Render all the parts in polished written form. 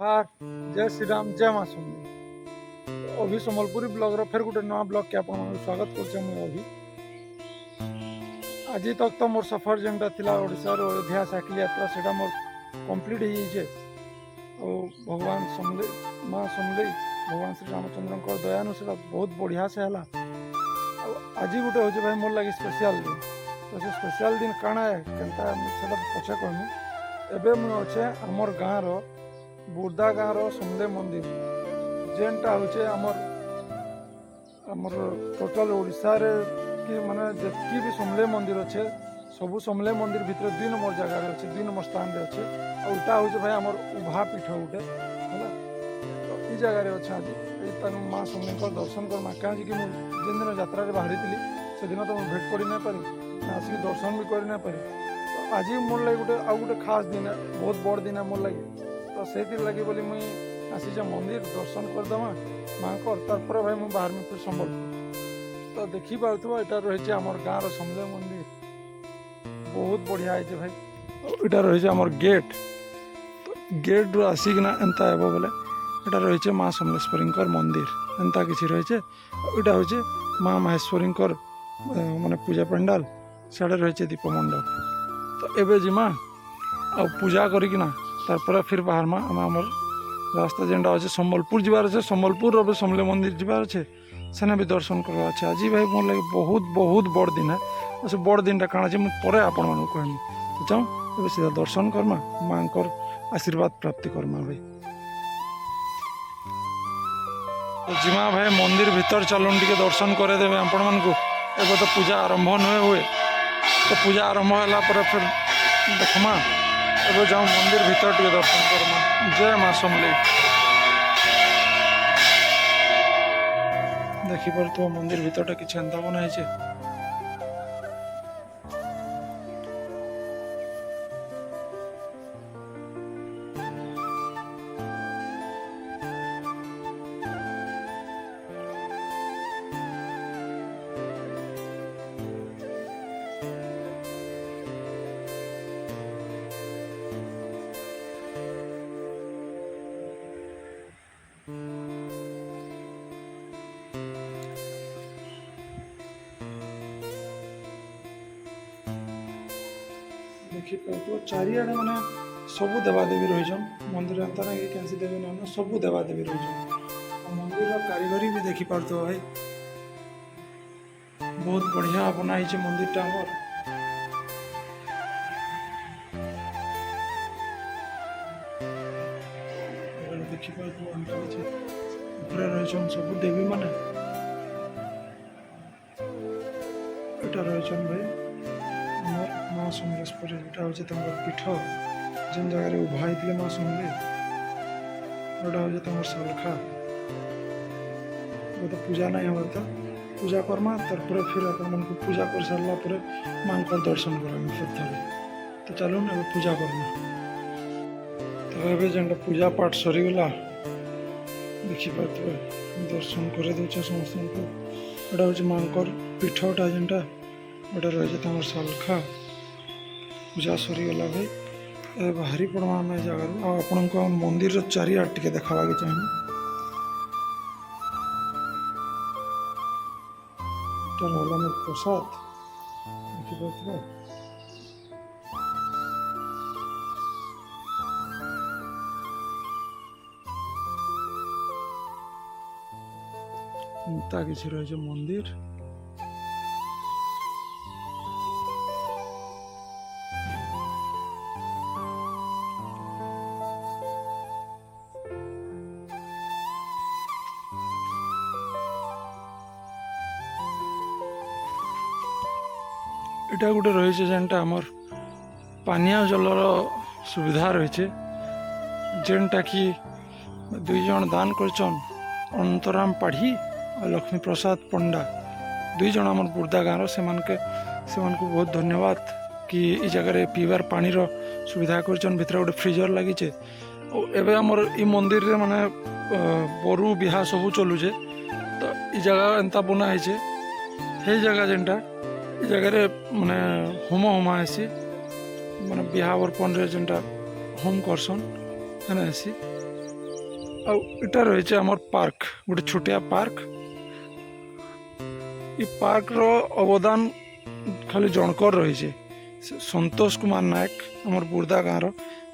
हाँ, जय श्री राम जय माँ समलेई। अभी सम्बलपुरी ब्लॉगर फिर गोटे नया ब्लॉग के आपको स्वागत कर अभी आज तक तो मोर सफर जेनटा थिला ओडिशा रो अयोध्या साइकिल यात्रा सेटा मोर कंप्लीट हो जाइए। भगवान समलेई माँ समलेई भगवान श्री रामचंद्र दयानु से बहुत बढ़िया से है। आज गोटे हूँ भाई मोर लगे स्पेशल दिन तो से स्पेशल दिन काଣା है केनता सेटा पछे कहमु। एबे मुझे अच्छे आमर गाँव बुर्दा गाँव समलेई मंदिर जेनटा हूँ आमर टोटाल ओडिशा रे कि माने जितकी भी समलेई मंदिर अच्छे सबू समलेई मंदिर भितर 2 नंबर जगार अच्छे 2 नंबर स्थान रे अच्छे। आउटा हूँ भाई आमर उभा पीठ गोटे है तो ये जगार अच्छे। आज माँ समलेई दर्शन करमा कहीं कि जिन दिन यात्रा बाहरी से दिन तो भेट पड़ नहीं पारि आसिक दर्शन भी कर नहीं पारि। तो आज मोर लगे गोटे आउ गोटे खास दिन है बहुत बड़ दिन है मोर लगे तो से लगे बोली मुई आसी मंदिर दर्शन करदमा माँ तार भाई मुझे बाहर में फिर संबलपुर तो देखी पार्थ्व यहाँ रही आम गाँव समलेई मंदिर बहुत बढ़िया है भाई। यहाँ रही आम गेट तो गेट रू आसिकना एंता हे बोले यहाँ रही माँ समलेश्वरी मंदिर एंता किसी रही। यहाँ हूँ माँ माहेश्वरी माने पूजा पंडाल साढ़े रही दीप मंडप तो एबे जिमा आ पूजा करना तार फिर बाहर माँ आम रास्ता जेनटा अच्छे सम्बलपुर जबार अच्छे सम्बलपुर समलेई मंदिर जबार अच्छे सेना भी दर्शन करवा अच्छे। आज भाई मोर लगे बहुत बहुत बड़ दिन है से बड़ दिन काଣା जे मुझे आपण मानू कहमी तो जाऊँ ए सीधा दर्शन करमा माँ आशीर्वाद प्राप्ति करमा भाई। तो जिमा भाई मंदिर भीतर चलन टी दर्शन करदेवे आपण मान को एवं तो पूजा आरंभ नुहे हुए तो पूजा आरंभ है फिर देखमा एवं जाऊँ मंदिर भीतर टी दर्शन करमा। जय माँ समलेई। देखिपार तो मंदिर भीतर किसी एंता बनाई देखिए तो चारिआडे माने सबू देवादेवी रही मंदिर एंता ना कैसी देवी ना सबू देवादेवी रही मंदिर कारीगरी भी देखी पार्थ भाई बहुत बढ़िया बनाई मंदिर टा देखी पार्थ रही सबू देवी माने रही भाई माँ समलेश्वरी यहाँ हूँ पीठ जिन जगह उभा होते माँ समलेई यहाँ हूँ शालखा तो पूजा नहीं हमार तो पूजा करमा तार फिर अपन पूजा कर सारा माँ दर्शन करें फिर थोड़े तो चलो ना पूजा करमा। तो ये जेनटा पूजा पाठ सरीगला देखिपारे दर्शन कर दे समस्त यहाँ हूँ माँ पीठटा जेनटा यहाँ रही शालखा पूजा सरीगला भाई ए बाहरी पड़वा आम जगार आपण मंदिर चारिआड टे देखावा चाहिए। मोर प्रसाद देखिए किसी रही मंदिर यहाँ गोटे रही जेनटा आमर पानिया जलर सुविधा रही जेनटा कि 2 जन दान करचन अनंतराम पाढ़ी और लक्ष्मी प्रसाद पंडा 2 जन आमर बुर्दा गाँव से बहुत धन्यवाद कि इ जगह पीबार पानी सुविधा करचन भितर गोटे फ्रीजर लगी एवं आमर इ मंदिर रे माने बरु बिहा सबू चलुचे तो इ जगह एंता बनाई जगह जेनटा जगह माने होम होमा हेसी माने बिहा बर्पण रे जेनटा होम करसन है ऐसी आटा रही आमर पार्क गोटे छोटिया पार्क ये पार्क रो अवदान खाली जनकर रही संतोष कुमार नायक आमर बुर्दा गाँव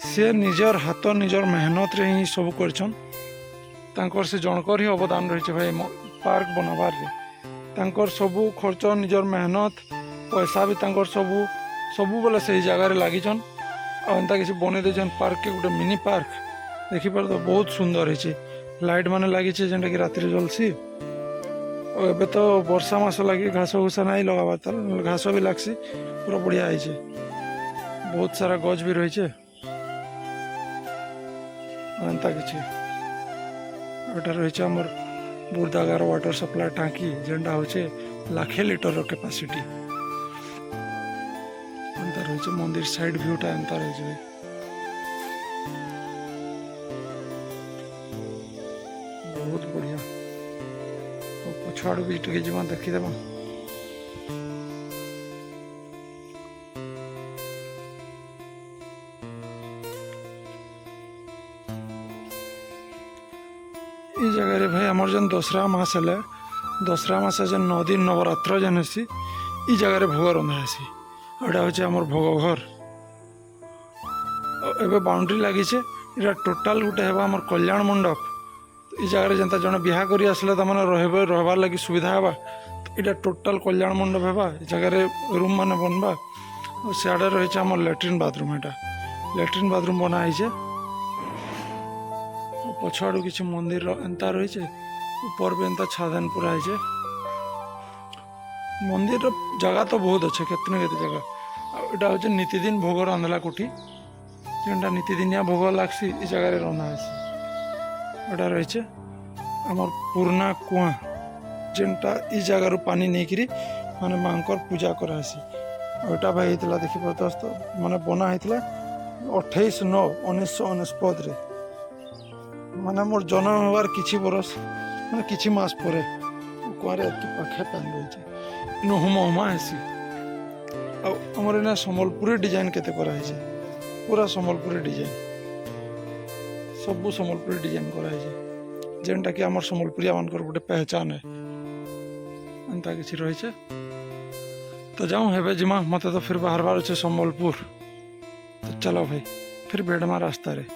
सी निजर हाथ निजर मेहनत रे ही सब कर से जनकर ही अवदान रही भाई पार्क बनाबार तांकर सबू खर्च निजर मेहनत पैसा भी तांकर सबू सबू बोले से जगार लगिछन आंता किसी बने देछन पार्क के गोटे मिनी पार्क देखिपार तो बहुत सुंदर है लाइट माने लगी जेनटा कि राति जलसी और एबे तो वर्षा मास लगी घास घुसा नहीं लगाबार तार घास भी लागसी पूरा बढ़िया है बहुत सारा गज भी रही एंता किसी रही आमर बुर्दागार वाटर सप्लाई टांकी जेनटा होचे लाखे लिटर कैपेसिटी एंता रही मंदिर साइड व्यूटा एंता रही बहुत बढ़िया पछाड़ भी टे जीवा देखीदेमा ये जगह रे भाई आमर जन दसरा मास है दसरा मास जन 9 दिन नवरात्र जन हेसी ये जगह रे भोग रंधा हेसी एटा हूँ आमर भोग घर एबे बाउंड्री लगी इटा टोटाल गोटे है आमर कल्याण मंडप ये जगह जनता जन बिहा करी आसले तमाने रहबार लगी सुविधा हेबा तो इटा टोटाल कल्याण मंडप हेबा जगह रूम माने बनबा और सियाड़े रही आमर लैट्रिन बाथरूम एटा लैट्रिन बाथरूम बना है पछाड़ू किसी मंदिर एंता रही ऊपर भी एंता छादन पूरा है मंदिर जगह तो बहुत अच्छे केतने केते जगह यहाँ हूँ नीतिदिन भोग रांधला कोठी जेनटा नीतिदिनिया भोग लागसी इस जगह रंधा है एटा रही आमर पुराना कुआ जेनटा इ जगार पानी नहीं करी माने मांकर पूजा करासी एटा भाई होता देखिए तो माने बना होता 28/9/1969 माने मोर जन्म हबार किछि बरस माने किछि मास परे कुआरे एति पाखे पान रही इन हुमा हुमा हेसी आमर इना सम्बलपुरी डिजाइन केते करा है पूरा सम्बलपुरी डिजाइन सबू सम्बलपुरी डिजाइन करा है जेनटा कि आमर सम्बलपुरिया मानकर गोटे पहचान है एंता किछि रही तो जाऊँ हेबे जिमा मते तो फिर बाहर अच्छे सम्बलपुर तो चलो भाई फिर बेडमा रास्ता रे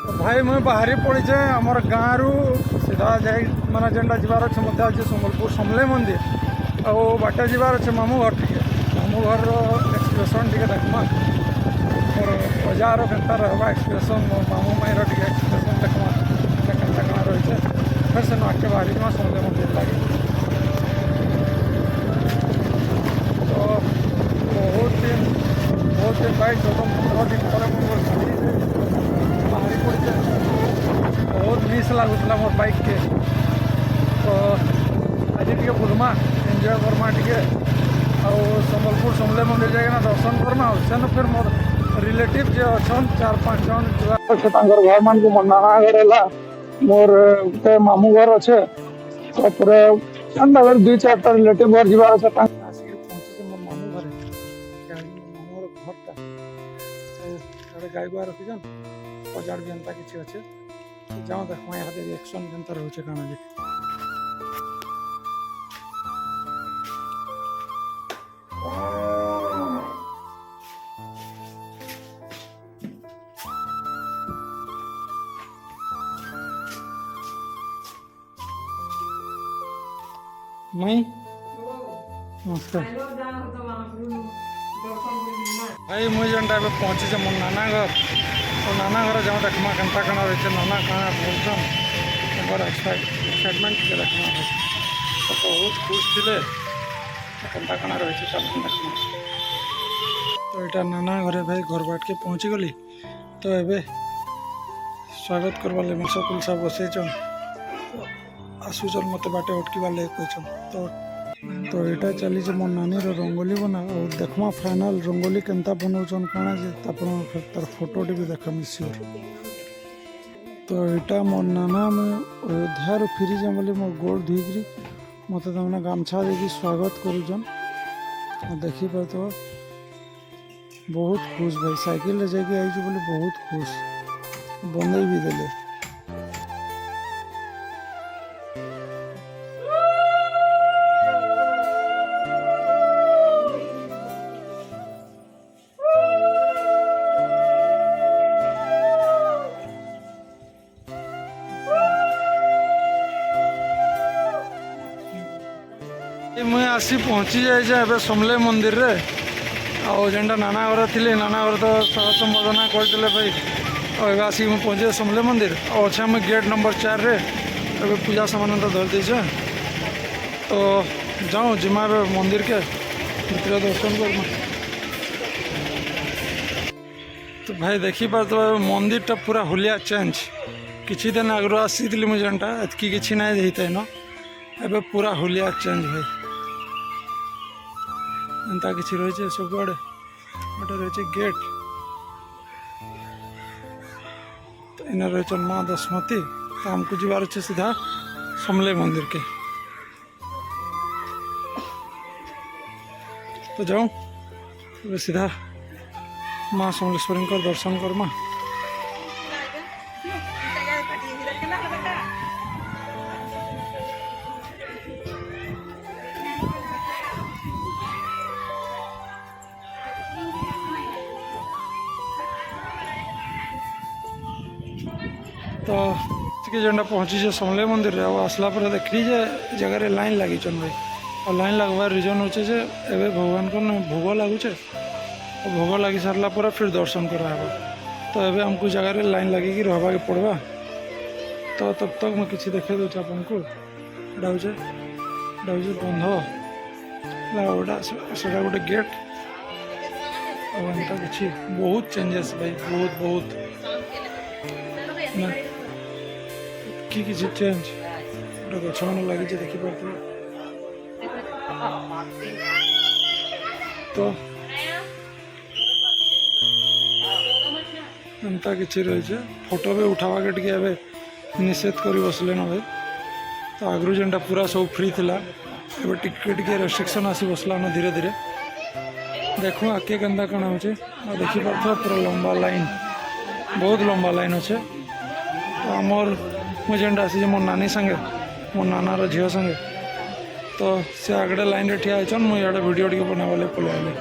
भाई मुझे बाहरी पड़ी आमर गाँव रु सीधा जाए माने जेनटा जीवार अच्छे मत अच्छे सम्बलपुर समले मंदिर आ बाटे जीवार अच्छे मामू घर टे मामू घर एक्सप्रेसन टे देखमा और बजार केनता रहा एक्सप्रेसन मामू माई टे एक्सप्रेसन देखमा केनता कण रही फिर से आगे बाहरी में समले मंदिर लगे तो बहुत दिन भाई 14-15 दिन पर बाहरी पड़ी बहुत मिस लगुला मोर बाइक के तो आज टे बुलमा एंजॉय करमा टे सम्बलपुर समले मंदिर जाए दर्शन करमा सेन फिर मोर रिलेटिव जो अच्छा 4-5 जन घर मान को मोर नाना घर है मोर गोटे मामू घर अच्छे अंदर 2-4टा रिलेटिव घर जीवार अच्छे पहुंचे मोर मामू घर मामू घरटा गाय गुआ रखीछन बजार भी एंता किसी अच्छे जाओ देखो यहाँ रिएक्शन जनता रोचे काना जी मई नमस्कार भाई मुझे जनटा पहुँची मोर नाना घर तो नाना घर जाऊँ देखमा केनता कण रही नाना कहाँ बोलछन एक्साइटमेंट के देखमा तो बहुत खुश थे केनता कण रही देखमा तो यहाँ नाना घरे भाई घर बाट के पहुँची गली तो एबे स्वागत करवा ले सकूल सब बसैछन आसुचन मत बाटे अटकवा ले कहन तो यहाँ चली मो नानी रंगोली बना और देखमा फाइनल रंगोली केनता बनाऊन काना जे तार फोटो भी देखा सियोर तो यहाँ मोर नाना में अयोध्या फिरी जाए बोली मोर गोड़ धोईकरी मत तमने गामछा देकी स्वागत करुचन देखिपार तो बहुत खुश भाई साइकिल जाके आई बोली बहुत खुश बंदे भी देले आसी पहुँची जाए समले मंदिर रे आउ जेनटा नाना घर थी नाना घर तो स्वागत संबर्धना करते भाई और आसिक पहुँचे समले मंदिर और अच्छे आम गेट नंबर 4 रे अभी पूजा सामान तो धर देचे तो जाऊँ जिमा मंदिर के भीतर दर्शन करमा। तो भाई देखी पार तो मंदिरटा पूरा हुलिया चेंज किछि दिन आगु आसी मुझे जेनटा एतकी किछि ना होता न एबे पूरा हुलिया चेंज भाई एंता किछि रही सब आड़े गोटे रही गेट तो इन रही माँ दशमती तो हमको जीवार अच्छे सीधा समले मंदिर के तो जाऊँ सीधा माँ समलेश्वरी को दर्शन करमा। तो जेनटा पहुँची समले मंदिर रे आसला पर देखली जे जगह लाइन लगी भाई और लाइन लगवार रिजन होचे जे एबे भगवान को भोग लगुचे भोग लगी सारा पर फिर दर्शन कराबा तो एबे हमको जगह लाइन लगे रहबा के पड़वा तो तब तक मैं किसी देखे दूचे आपन को बंध से गोटे गेट और कि बहुत चेंजेस भाई बहुत कि चेंज गोटे गछ मान लगी देखी पार्थे तो एंता कि रही फोटो भी उठावा के टे निषेध कर बसले ना भाई तो आगु जेनटा पूरा सब फ्री थिला एबे टिके रेस्ट्रिक्शन आसी बसला ना धीरे धीरे देखो आगे केन्ता कण हो देखी पार्थ पूरा लंबा लाइन बहुत लंबा लाइन अच्छे तो आमर मुझे आसी मो नानी संगे मो नानार झील संगे तो सी आगड़े लाइन रे ठिया होचन मुझे इे वीडियो टी बनावा पलि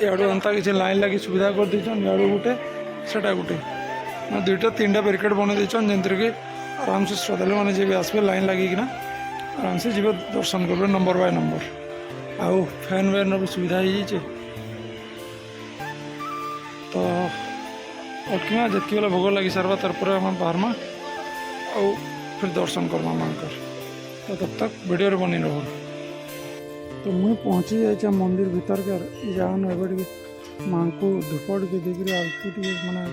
इडू एंता कि लाइन लगी सुविधा कर देचन इडू गोटे सेटा गोटे दुईटा 3टा बैरिकेड बना देचन जंतर कि आराम से श्रद्धालु मैंने जी भी आसबे लाइन लगिकिना आराम से जी दर्शन करेंगे नंबर बाय नंबर आउ फैन वैन भी सुविधा हो तो अटकिमा जितकी बेला भोग लगी सारा तार आम बाहरमा आउ फिर दर्शन करमा माँ तो तब तक वीडियो बनी रहो। तो मुझे पहुँची जाए मंदिर भीतर के जान एबे माँ को धूप टे देकर आलती टे माने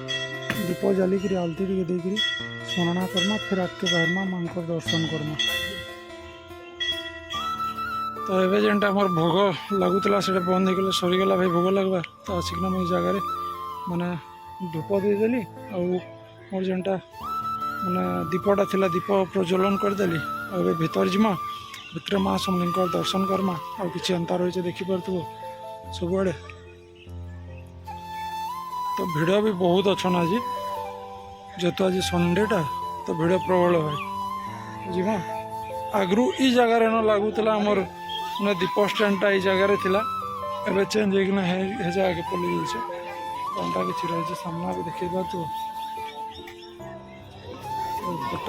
दीप जालिक आलती टे देकर स्मरणा करमा फिर आगे बाहरमा माँ को दर्शन करमा। तो ये जेनटा आम भोग लगुला से बंद हो सरीगला भाई भोग लगवा तो आसिकना मुझे जगार माने धूप देदेली मोर जेनटा माने दीपटा थिला दीप प्रज्वलन करदेली और भीतर जिमा भीतर माँ समली दर्शन करमा और किसी अंता रही देखी पार्थ्व सब आड़े तो भिड़ भी बहुत अच्छा आज जेहेतु आज संडेटा तो भिड़ प्रबल है जिमा आगु ई जगार न लगुला आमर मैंने दीप स्टैंडटा ये जगार थिला एबे चेंज होना है जगह पलि जाए अंता कि रही सामना भी देखे तो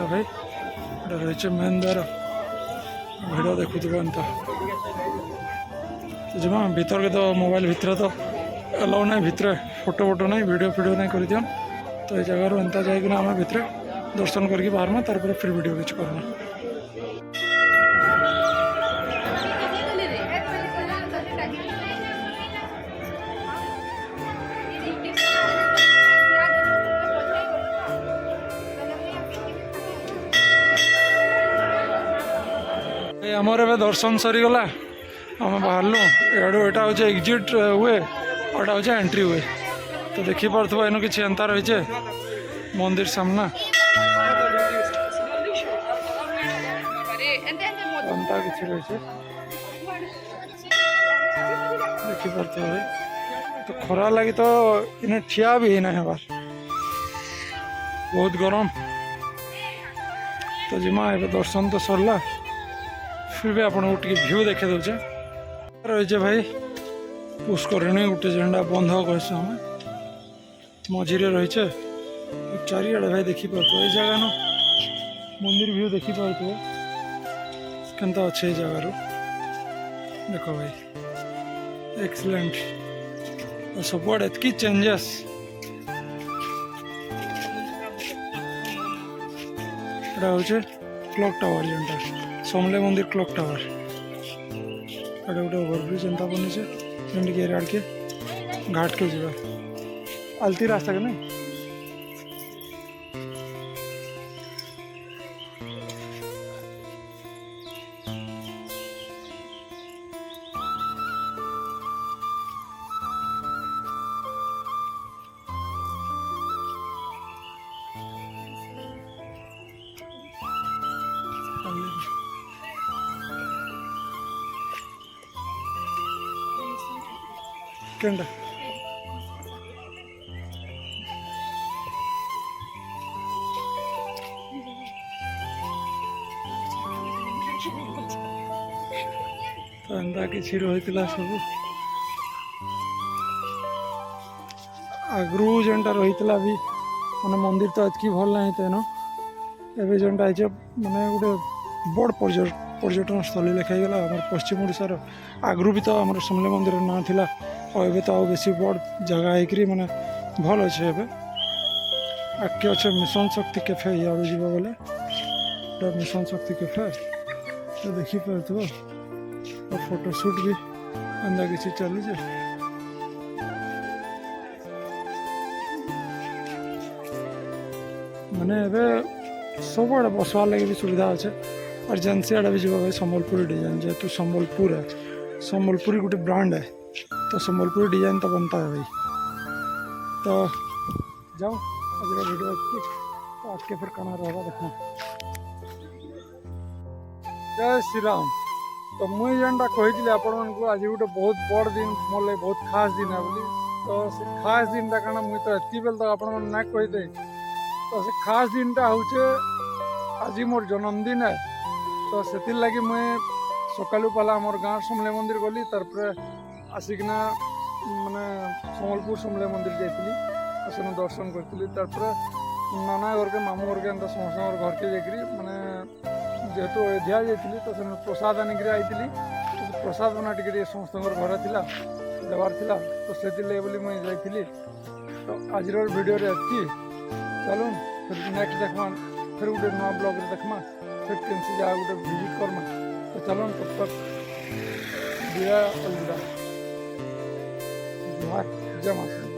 भाई रही मेन द्वार भिड़ देखुव एंता तो जमा भीतर के तो मोबाइल भीतर तो अलाउ ना भीतर फोटो वोटो ना वीडियो फिडियो ना कर दियन तो ये जगार एंता जाइना आम भीतर दर्शन करके बाहरमा तार फिर वीडियो किसी करना। आमर ए दर्शन सरीगला आम बाहरलु एडू यहाँ हूँ एग्जिट हुए और हूँ एंट्री हुए तो देखी पार्थ इन कि एंता रही मंदिर सामना एंता कि रही देखी पार्थ भाई तो खरा लगी तो इन ठिया भी ना हबार बहुत गरम तो जिमा ए दर्शन तो सरला फिर भी आपको टे भ्यू देखे दौचे रही भाई पुष्करणी गोटे झंडा बंध कह मझीरे रही चारिआडे भाई देखी पार्थ ये जगह न मंदिर व्यू देखी पार्थ के अच्छे जगार देखो भाई एक्सीलेंट सबुआड़े एतकी चेंजेस এটা হচ্ছে ক্লক টাওয়ার যেটা সমলে মন্দির ক্লক টাওয়ার এটা গোটে ওভরব্রিজ যেটা বনিছে যেମିତିକି ଏଇଟା ଆଡ଼କେ ଘାଟକେ ଯିବା ଆଲତି ରାସ୍ତା के नहीं केंडा तो एंता किसी रही सब आगु जेनटा रही भी माने मंदिर तो एतकी भल ना तेन एवं जेनटा है माने गोटे बड़ पर्यटन स्थली लेखाईगला आम पश्चिम ओडार आगु भी तो आम समले मंदिर ना थिला और एवं तो बेसी बड़ जगह है माने भल अच्छे एवं आगे अच्छे मिशन शक्ति कैफे इे जी बोले मिशन शक्ति कैफे तो देखिपे और फोटोशूट भी अंदा किसी चलू माने सब आड़े बसवार लगे भी सुविधा अच्छे और एजेंसी आड़े भी जी भाई संबलपुरी डिजाइन जेहेतु संबलपुर है संबलपुरी गोटे ब्रांड है तो संबलपुरी डिजाइन तो बनता है भाई तो जाओ आज का वीडियो तो आज के फिर खाना रहा देखना जय श्री राम तो मुई जेनटा कही आपण मानक आज गोटे बहुत बड़ दिन मोर लगे बहुत खास दिन है बोली तो से खास दिन कारण मुई तो एति बेल तक आपण ना कहीदे तो से खास दिन टा हूँ आज मोर जन्मदिन है तो से लगी मुई सकालू पहला मोर गाँव समले मंदिर गली तार आसिकना माने सम्बलपुर समले मंदिर जाइली सेन दर्शन करी तार नाना घर के मामू घर के समस्त घर के जाकरी माने जेहेतु अयोध्या जाइली तो से प्रसाद आनिक आई तो प्रसाद बना टे समस्त घर थिला देवार थिला तो से बोली मुझे जाइली तो आज वीडियो एति चलो फिर नेक्स्ट देखमा फिर गोटे नुआ ब्लॉग देखमा फिर कैंसी जगह गोटे विजिट करमा तो चलो तब तक विदा अलविदा जय माता